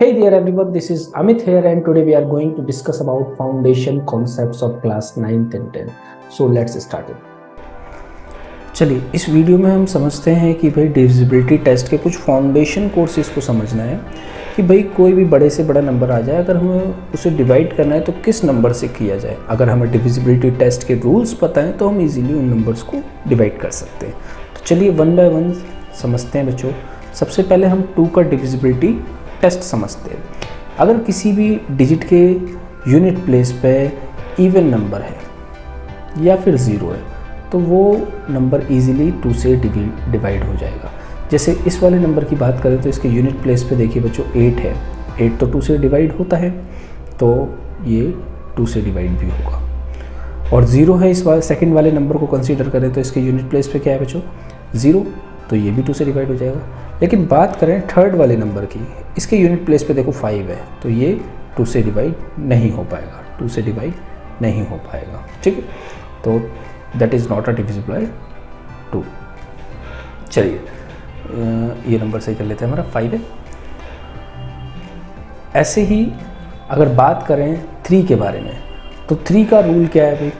Hey there everyone, this is Amit here and today we are going to discuss about foundation concepts of class 9th and 10th. So let's start it. चलिए इस video में हम समझते हैं कि भाई divisibility test के कुछ फाउंडेशन कोर्सेज को समझना है कि भाई कोई भी बड़े से बड़ा नंबर आ जाए, अगर हमें उसे डिवाइड करना है तो किस नंबर से किया जाए। अगर हमें डिविजिबिलिटी टेस्ट के रूल्स पता हैं तो हम इजीली उन नंबर्स को डिवाइड कर सकते हैं। तो चलिए वन बाय वन समझते हैं बच्चों। सबसे पहले हम 2 का डिविजिबिलिटी टेस्ट समझते हैं। अगर किसी भी डिजिट के यूनिट प्लेस पे इवन नंबर है या फिर 0 है तो वो नंबर इजीली 2 से डिवाइड हो जाएगा। जैसे इस वाले नंबर की बात करें तो इसके यूनिट प्लेस पे देखिए बच्चों 8 है, 8 तो 2 से डिवाइड होता है तो ये 2 से डिवाइड भी होगा। और 0 है, इस वाले सेकंड वाले नंबर को कंसीडर करें तो इसके यूनिट प्लेस पे क्या है बच्चों 0, तो ये भी 2 से डिवाइड हो जाएगा। लेकिन बात करें थर्ड वाले नंबर की, इसके यूनिट प्लेस पे देखो 5 है तो ये 2 से डिवाइड नहीं हो पाएगा, 2 से डिवाइड नहीं हो पाएगा। ठीक है, तो that is not a divisible by 2। चलिए ये नंबर सही कर लेते हैं, हमारा 5 है। ऐसे ही अगर बात करें 3 के बारे में तो 3 का रूल क्या है भाई,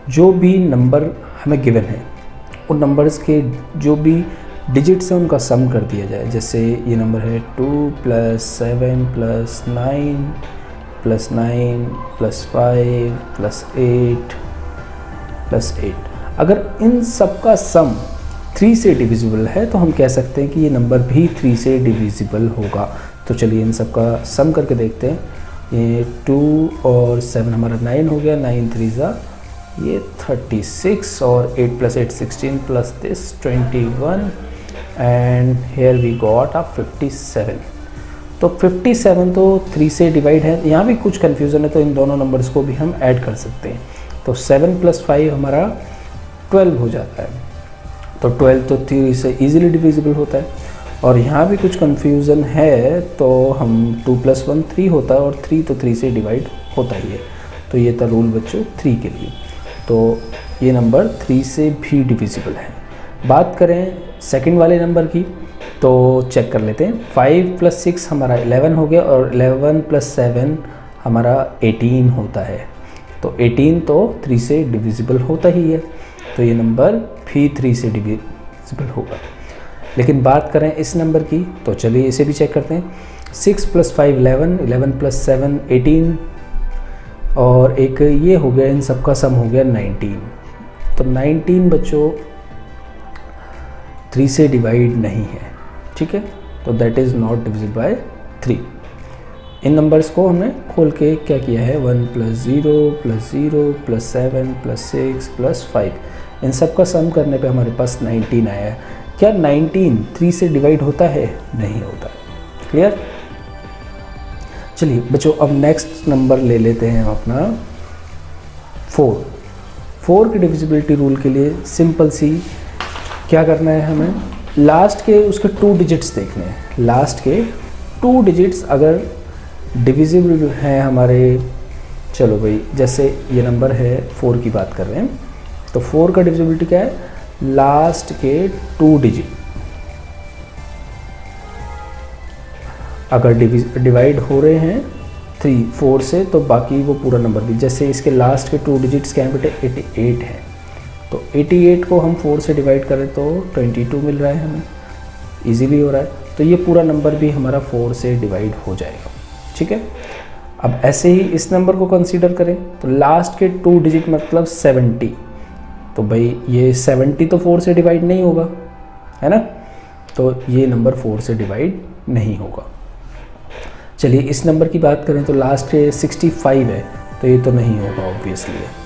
जो भी नंबर हमें गिवन है उन नंबर्स के जो भी डिजिट्स हैं उनका सम कर दिया जाए। जैसे ये नंबर है 2 + 7 + 9 + 9 + 5 + 8 + 8। अगर इन सब का सम 3 से डिविजिबल है तो हम कह सकते हैं कि ये नंबर भी 3 से डिविजिबल होगा। तो चलिए इन सब का सम करके देखते हैं। ये 2 और 7 हमारा 9 हो गया, 9 3 ज़ा ये 36 और 8 + 8 16 + this 21 and here we got a 57। तो 57 तो 3 से डिवाइड है। यहाँ भी कुछ कन्फ्यूज़न है तो इन दोनों नंबर्स को भी हम ऐड कर सकते हैं। तो 7 + 5 हमारा 12 हो जाता है। तो 12 तो 3 से इजीली डिविजिबल होता है। और यहाँ भी कुछ कन्फ्यूज़न है तो हम 2 + 1 3 होता है और 3 तो 3 से डिवाइड होता ही है। तो ये था रूल बच्चों 3 के लिए। तो ये नंबर 3 से भी डिविजिबल है। बात करें सेकंड वाले नंबर की तो चेक कर लेते हैं। 5 + 6 हमारा 11 हो गया और 11 + 7 हमारा 18 होता है। तो 18 तो 3 से डिविजिबल होता ही है, तो ये नंबर भी 3 से डिविजिबल होगा। लेकिन बात करें इस नंबर की तो चलिए इसे भी चेक करते हैं। 6 + 5 11, 11 + 7 18 और एक ये हो गया, इन सब का सम हो गया 19। तो 19 बच्चों 3 से डिवाइड नहीं है। ठीक है, तो that is not divisible by 3। In numbers को हमने खोल के क्या किया है, 1 + 0 + 0 + 7 + 6 + 5, इन सब का सम करने पे हमारे पास 19 आया है। क्या 19 3 से डिवाइड होता है? नहीं होता है। क्लियर? चलिए बच्चों अब नेक्स्ट नंबर ले लेते हैं हम अपना 4। 4 की डिविजिबिलिटी रूल के लिए सिंपल सी क्या करना है, हमें लास्ट के उसके 2 डिजिट्स देखने हैं। लास्ट के 2 डिजिट्स अगर डिविजिबल हैं हमारे, चलो भाई जैसे ये नंबर है 4 की बात कर रहे हैं तो 4 का डिविजिबिलिटी क्या है, लास्ट के 2 डिजिट अगर डिवाइड हो रहे हैं 4 से तो बाकी वो पूरा नंबर भी, जैसे इसके लास्ट के 2 डिजिट्स क्या हैं बेटे 88 है। तो 88 को हम 4 से डिवाइड करें तो 22 मिल रहा है हमें, इजीली हो रहा है। तो ये पूरा नंबर भी हमारा 4 से डिवाइड हो जाएगा। ठीक है, अब ऐसे ही इस नंबर को कंसीडर करें तो लास्ट के 2 डिजिट मतलब 70, तो भाई ये 70 तो 4 से डिवाइड नहीं होगा, है ना, तो ये नंबर 4 से डिवाइड नहीं होगा। चलिए इस नंबर की बात करें तो लास्ट के 65 है तो ये तो नहीं होगा ऑब्वियसली।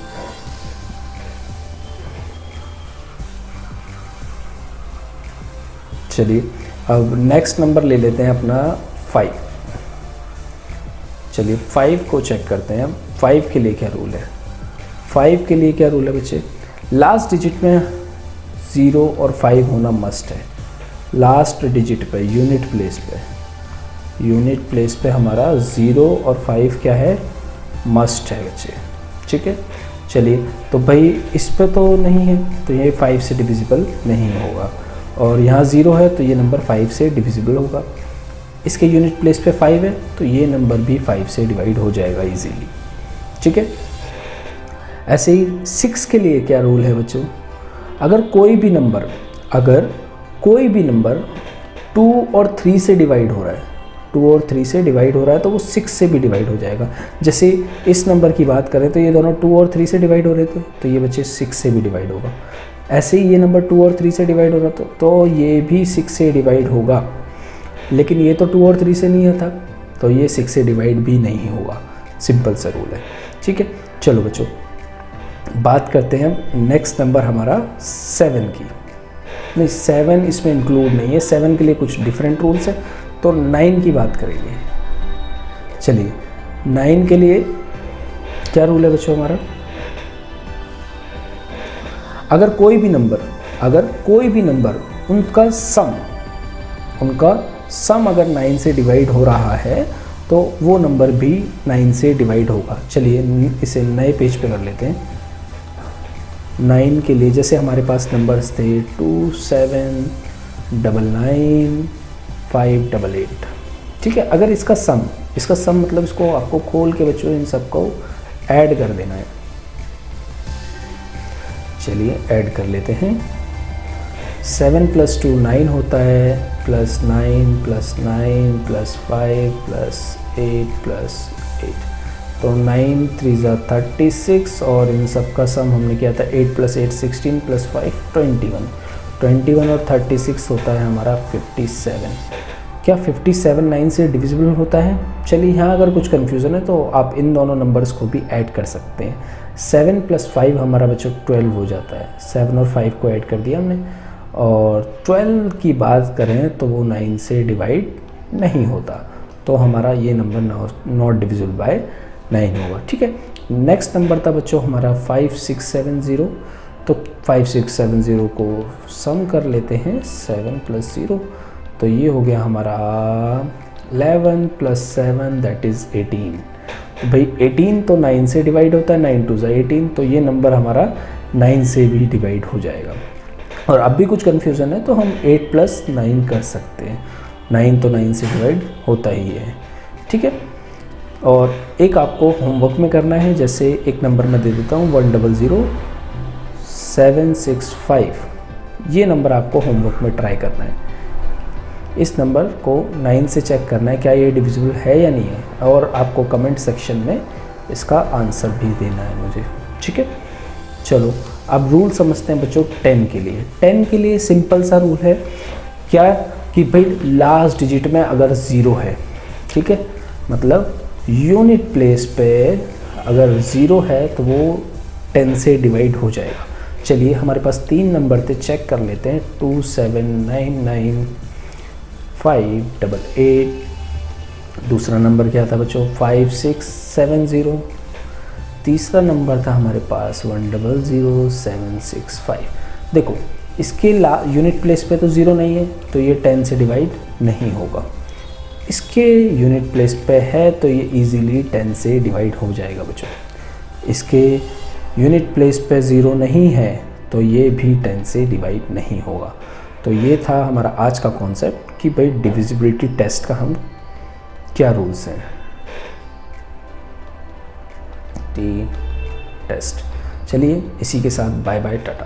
चलिए अब नेक्स्ट नंबर ले लेते हैं अपना 5। चलिए 5 को चेक करते हैं। 5 के लिए क्या रूल है, 5 के लिए क्या रूल है बच्चे, लास्ट डिजिट में 0 और 5 होना मस्ट है। लास्ट डिजिट पे यूनिट प्लेस पे हमारा 0 और 5 क्या है, मस्ट है बच्चे। ठीक है, चलिए तो भाई इस पे तो नहीं है तो ये 5 से डिविजिबल नहीं होगा। और यहाँ 0 है तो ये नंबर 5 से डिविजिबल होगा। इसके यूनिट प्लेस पे 5 है तो ये नंबर भी 5 से डिवाइड हो जाएगा इजीली, ठीक है। ऐसे ही 6 के लिए क्या रूल है बच्चों, अगर कोई भी नंबर 2 और 3 से डिवाइड हो रहा है, 2 और 3 से डिवाइड हो रहा है तो वो 6 से भी डिवाइड हो जाएगा। जैसे इस नंबर की बात करें तो ये दोनों 2 और 3 से डिवाइड हो रहे थे तो ये बच्चे 6 से भी डिवाइड होगा। ऐसे ही ये नंबर 2 और 3 से डिवाइड हो रहा था तो ये भी 6 से डिवाइड होगा, लेकिन ये तो 2 और 3 से नहीं था तो ये 6 से डिवाइड भी नहीं होगा। सिंपल सा रूल है, ठीक है। चलो बच्चों बात करते हैं नेक्स्ट नंबर हमारा 7 की। नहीं 7 इसमें इंक्लूड नहीं है, 7 के लिए कुछ डिफरेंट रूल्स है, तो 9 की बात करेंगे। चलिए 9 के लिए क्या रूल है बच्चों हमारा, अगर कोई भी नंबर उनका सम अगर 9 से डिवाइड हो रहा है तो वो नंबर भी 9 से डिवाइड होगा। चलिए इसे नए पेज पे कर लेते हैं। 9 के लिए जैसे हमारे पास नंबर्स थे 2 7 9 9 5 8 8, ठीक है। अगर इसका सम मतलब इसको आपको खोल के बच्चों इन सबको ऐड कर देना है। चलिए ऐड कर लेते हैं। 7 + 2 9 होता है, +9 +9 +5 +8 +8, तो 9 3 ज़ा 36 और इन सब का सम हमने किया था 8 + 8 16 +5 21 और 36 होता है हमारा 57। क्या 57 9 से डिविजिबल होता है? चलिए यहाँ अगर कुछ कन्फ्यूज़न है तो आप इन दोनों नंबर्स को भी ऐड कर सकते हैं। 7 + 5 हमारा बच्चों 12 हो जाता है, 7 और 5 को ऐड कर दिया हमने। और 12 की बात करें तो वो 9 से डिवाइड नहीं होता, तो हमारा ये नंबर नॉट डिविजिबल बाय 9 होगा, ठीक है। नेक्स्ट नंबर था बच्चों हमारा 5670, तो 5670 को सम कर लेते हैं 7 + 0, तो ये हो गया हमारा 11 + 7 दैट इज़ 18। तो भाई 18 तो 9 से डिवाइड होता है, 9 2 ज़ा 18, तो ये नंबर हमारा 9 से भी डिवाइड हो जाएगा। और अब भी कुछ कन्फ्यूज़न है तो हम 8 + 9 कर सकते हैं, 9 तो 9 से डिवाइड होता ही है, ठीक है। और एक आपको होमवर्क में करना है, जैसे एक नंबर मैं दे देता हूँ 100765, ये नंबर आपको होमवर्क में ट्राई करना है। इस नंबर को 9 से चेक करना है क्या ये डिविजिबल है या नहीं है, और आपको कमेंट सेक्शन में इसका आंसर भी देना है मुझे, ठीक है। चलो अब रूल समझते हैं बच्चों 10 के लिए। 10 के लिए सिंपल सा रूल है क्या कि भाई लास्ट डिजिट में अगर 0 है, ठीक है, मतलब यूनिट प्लेस पे अगर 0 है तो वो 10 से डिवाइड हो जाएगा। चलिए हमारे पास 3 नंबर थे, चेक कर लेते हैं। 2 7 9 9 5 8 8, दूसरा नंबर क्या था बच्चों 5 6 7 0, तीसरा नंबर था हमारे पास 1 0 0 7 6 5। देखो इसके यूनिट प्लेस पे तो 0 नहीं है तो ये 10 से डिवाइड नहीं होगा, इसके यूनिट प्लेस पे है तो ये इजीली 10 से डिवाइड हो जाएगा बच्चों। इसके यूनिट प्लेस पे 0 नहीं है तो ये भी 10 से डिवाइड नहीं होगा। तो ये था हमारा आज का कॉन्सेप्ट कि भाई डिविजिबिलिटी टेस्ट का हम क्या रूल्स हैं, टी टेस्ट। चलिए इसी के साथ बाय बाय टाटा।